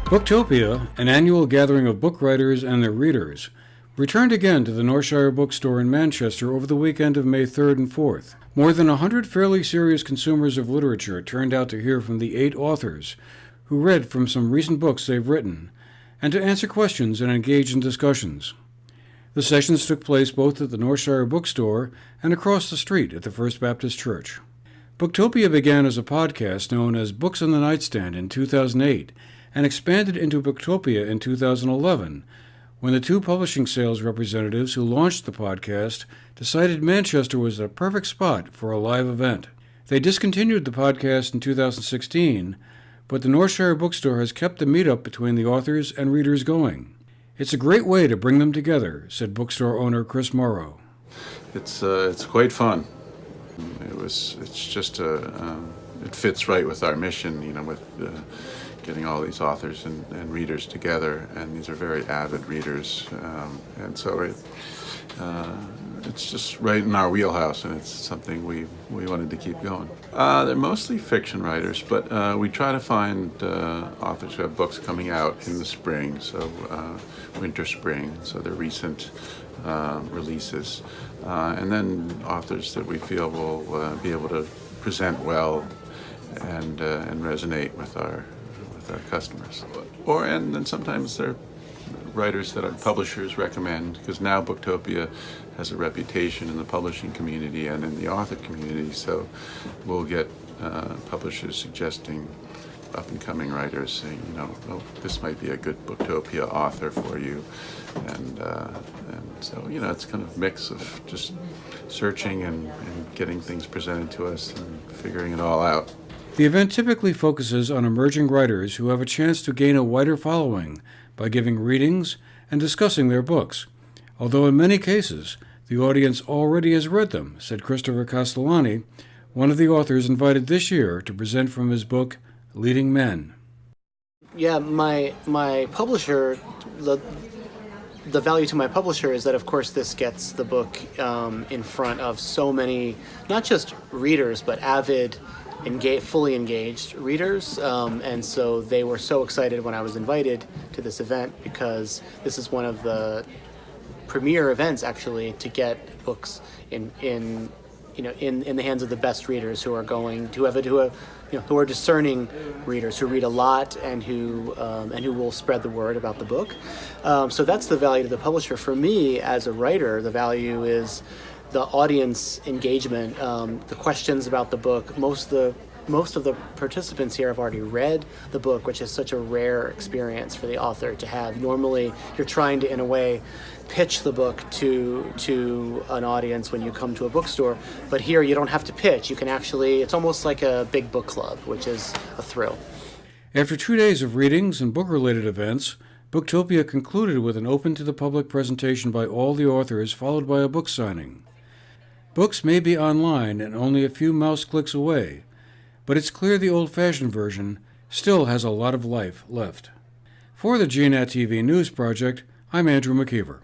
Booktopia, an annual gathering of book writers and their readers, returned again to the Northshire Bookstore in Manchester over the weekend of May 3rd and 4th. More than 100 fairly serious consumers of literature turned out to hear from the 8 authors who read from some recent books they've written, and to answer questions and engage in discussions. The sessions took place both at the Northshire Bookstore and across the street at the First Baptist Church. Booktopia began as a podcast known as Books on the Nightstand in 2008 and expanded into Booktopia in 2011, when the 2 publishing sales representatives who launched the podcast decided Manchester was a perfect spot for a live event. They discontinued the podcast in 2016, but the Northshire Bookstore has kept the meetup between the authors and readers going. It's a great way to bring them together, said bookstore owner Chris Morrow. It's quite fun. It fits right with our mission, with getting all these authors and readers together, and these are very avid readers, and so it's just right in our wheelhouse, and it's something we wanted to keep going. They're mostly fiction writers, but we try to find authors who have books coming out in the spring, so winter, spring, so they're recent releases, and then authors that we feel will be able to present well and resonate with our customers. And then sometimes they're writers that our publishers recommend, because now Booktopia has a reputation in the publishing community and in the author community, so we'll get publishers suggesting up-and-coming writers saying, oh, this might be a good Booktopia author for you, and so it's kind of a mix of just searching and getting things presented to us and figuring it all out. The event typically focuses on emerging writers who have a chance to gain a wider following by giving readings and discussing their books, although in many cases the audience already has read them, said Christopher Castellani, one of the authors invited this year to present from his book, Leading Men. Yeah, my publisher, the value to my publisher is that, of course, this gets the book in front of so many, not just readers, but avid, fully engaged readers, and so they were so excited when I was invited to this event, because this is one of the premier events actually to get books in the hands of the best readers who are discerning readers who read a lot and who will spread the word about the book. So that's the value to the publisher. For me as a writer, the value is the audience engagement, the questions about the book. Most of the participants here have already read the book, which is such a rare experience for the author to have. Normally, you're trying to, in a way, pitch the book to an audience when you come to a bookstore, but here you don't have to pitch. You can actually, it's almost like a big book club, which is a thrill. After 2 days of readings and book-related events, Booktopia concluded with an open-to-the-public presentation by all the authors, followed by a book signing. Books may be online and only a few mouse clicks away, but it's clear the old-fashioned version still has a lot of life left. For the GNAT-TV News Project, I'm Andrew McKeever.